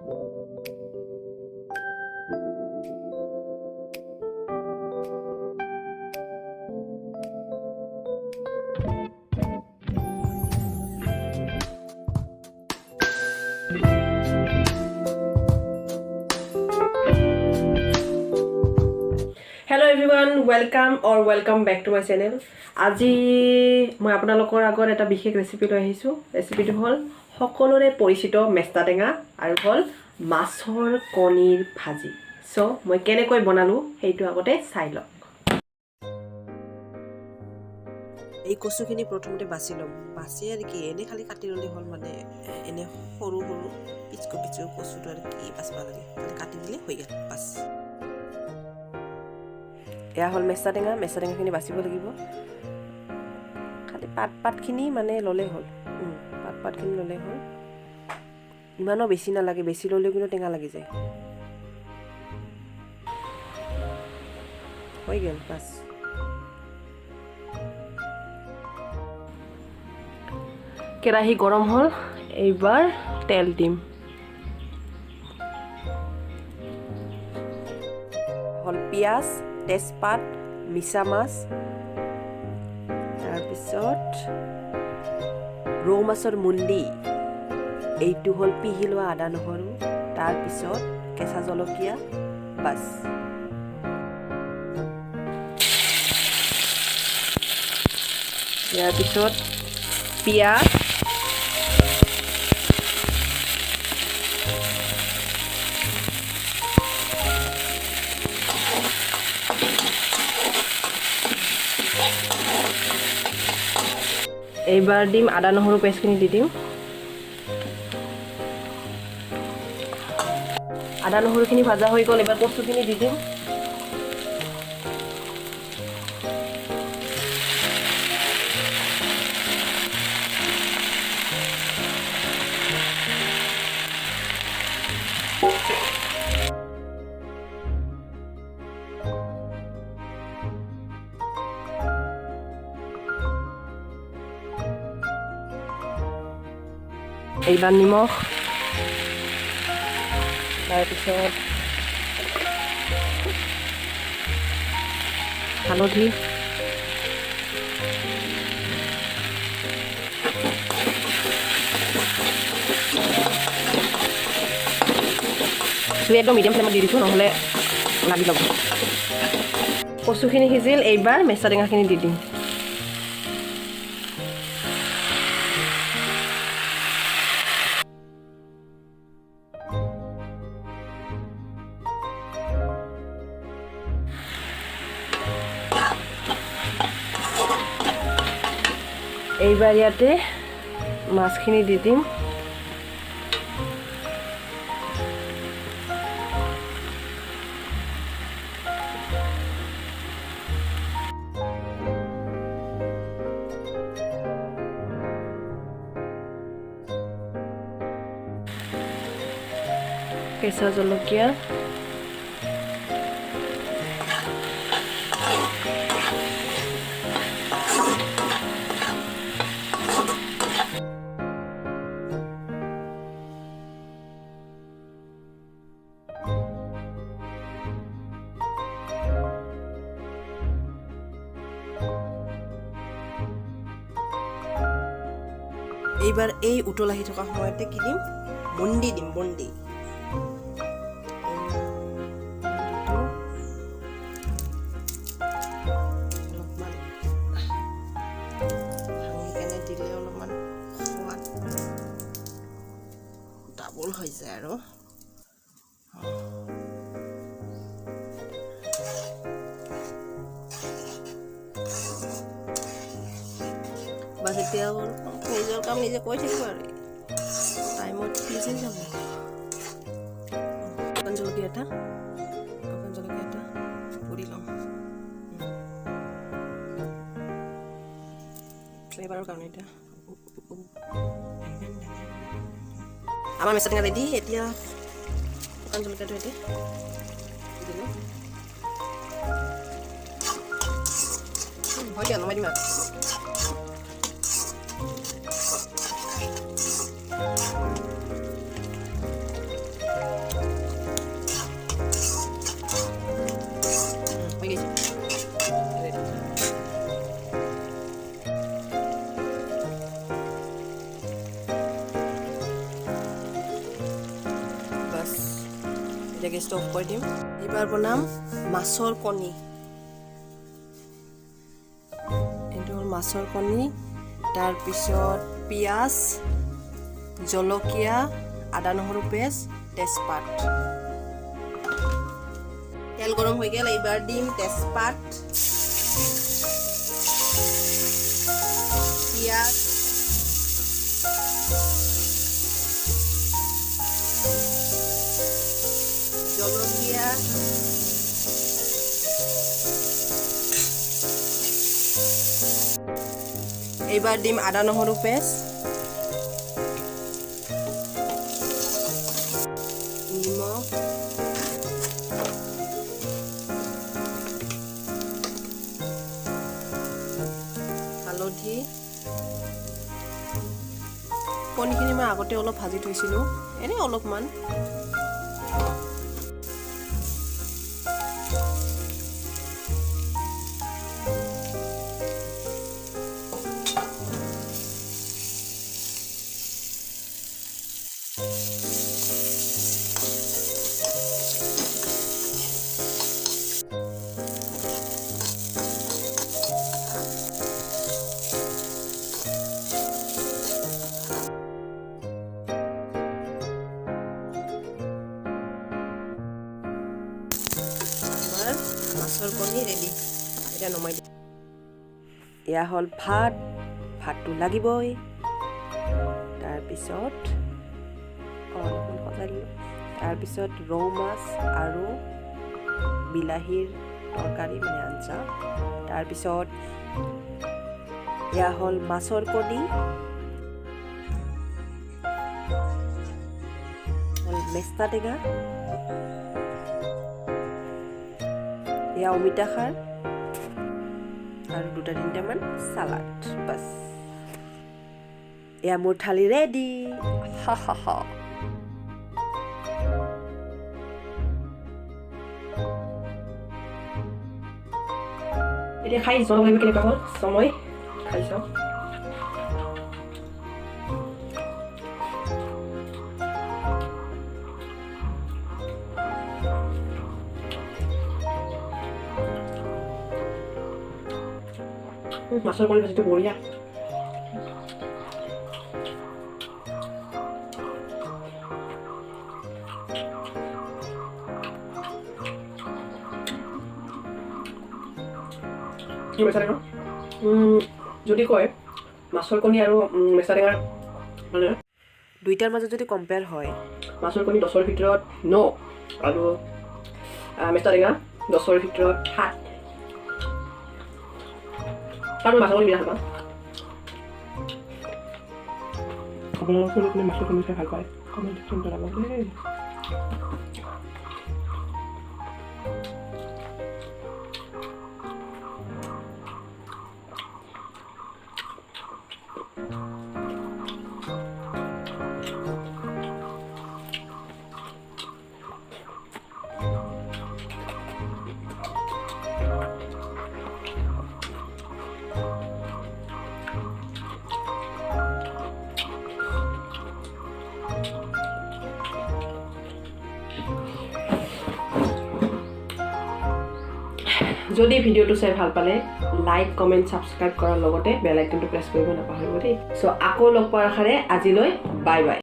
Hello everyone, welcome back to my channel. আজি মই আপোনালোকৰ আগত এটা বিশেষ ৰেচিপি লৈ আহিছো। ৰেচিপিটো হ'ল সকলোৰে পৰিচিত মেষ্টা টেঙা আৰু হ'ল মাছৰ কণীৰ ভাজি। সো মই কেনেকৈ বনালো সেইটো আগতে চাই লওক। এই কচুখিনি প্ৰথমতে বাছি লম। বাছি আৰু কি এনে খালি কাটি ললে হ'ল মানে এনে সৰু সৰু পিচকো কচুটো আৰু কি বাছবা লাগে। খালি কাটি দিলে হৈ গ'ল বাস। এয়া হ'ল মেষ্টা টেঙাখিনি বাছিব লাগিব। খালি পাতখিনি মানে ল'লে হ'ল। পাতখিনি ল'লে হ'ল। ইমানো বেছি নালাগে, বেছি ল'লে কিন্তু টেঙা লাগি যায়। হৈ গ'ল বাছ। কেৰাহী গৰম হ'ল, এইবাৰ তেল দিম। হ'ল পিঁয়াজ, তেজপাত, মিছা মাছ, তাৰপিছত ৰৌ মাছৰ মুণ্ডি, এইটো হ'ল পিহি লোৱা আদা নহৰু, তাৰপিছত কেঁচা জলকীয়া, বাছ। ইয়াৰ পিছত পিঁয়াজ, এইবাৰ দিম আদা নহৰু পেষ্টখিনি দি দিম। আদা নহৰুখিনি ভাজা হৈ গ'ল, এবাৰ কচুখিনি দি দিম। এইবাৰ নিমখ, তাৰপিছত হালধি, একদম মিডিয়াম ফ্লেমত দি দিছোঁ, নহ'লে লাগি যাব। কচুখিনি সিজিল, এইবাৰ মেষ্টা টেঙাখিনি দি দিম। এইবাৰ ইয়াতে মাছখিনি দি দিম। কেঁচা জলকীয়া, এইবাৰ এই উতল আহি থকা সময়তে কি দিম? বন্দি দিম, বন্দি। অলপমান ভাঙি কেনে দিলে অলপমান সোৱাদ ডাবল হৈ যায় আৰু। বাছ এতিয়া নিজৰ কাম নিজে কৰি থাকিব আৰু টাইমত সিজি যাব। শুকান জলকীয়া এটা পুৰি ল'ম ফ্লেভাৰৰ কাৰণে। এতিয়া আমাৰ মেষ্টা টেঙা ৰেডি। এতিয়া শুকান জলকীয়াটো এতিয়া দিলোঁ। হয় দিয়া, নমাই দিম আৰু। এতিয়া গেছটো অফ কৰি দিম এইবাৰ বনাম মাছৰ কণী এইটো হ'ল মাছৰ কণী তাৰপিছত পিঁয়াজ জলকীয়া আদা নহৰু পেষ্ট তেজপাত তেল গৰম হৈ গ'ল এইবাৰ দিম তেজপাত পিঁয়াজ জলকীয়া এইবাৰ দিম আদা নহৰু পেষ্ট নিমখ হালধি কণীখিনি মই আগতে অলপ ভাজি থৈছিলোঁ এনেই অলপমান মাছৰ কণী ৰেডি এতিয়া নমাই দিম এয়া হ'ল ভাতটো লাগিবই তাৰপিছত তাৰপিছত ৰৌ মাছ আৰু বিলাহীৰ তৰকাৰী মানে আঞ্জা তাৰপিছত এয়া হ'ল মাছৰ কণী মেষ্টা টেঙা এয়া অমিতা খাৰ আৰু 2-3টামান সালাড বাস এয়া মোৰ থালি ৰেডি হা হা হা এতিয়া খাই জল লাগিব কেনেকুৱা হ'ল সময় খাই চাওঁ মাছৰ কণী ভাজিটো বঢ়িয়া কি কৈছা ন যদি কয় মাছৰ কণী আৰু মেষ্টা টেঙাৰ মানে দুইটাৰ মাজত যদি কম্পেয়াৰ হয় মাছৰ কণী 10ৰ ভিতৰত 9 আৰু মেষ্টা টেঙা 10ৰ ভিতৰত 7 আৰু মাছৰ কণী বিৰাট ভাল পাওঁ আপোনালোকে মাছৰ কণী খাই ভাল পায় কমেণ্ট ছেকশ্যনত জনাব দেই যদি ভিডিওটো চাই ভাল পালে লাইক কমেন্ট সাবস্ক্ৰাইব কৰাৰ লগতে বেল আইকনটো প্ৰেছ কৰিব নাপাহৰিব দেই সো আকৌ লগ পোৱাৰ আশাৰে আজিলৈ বাই বাই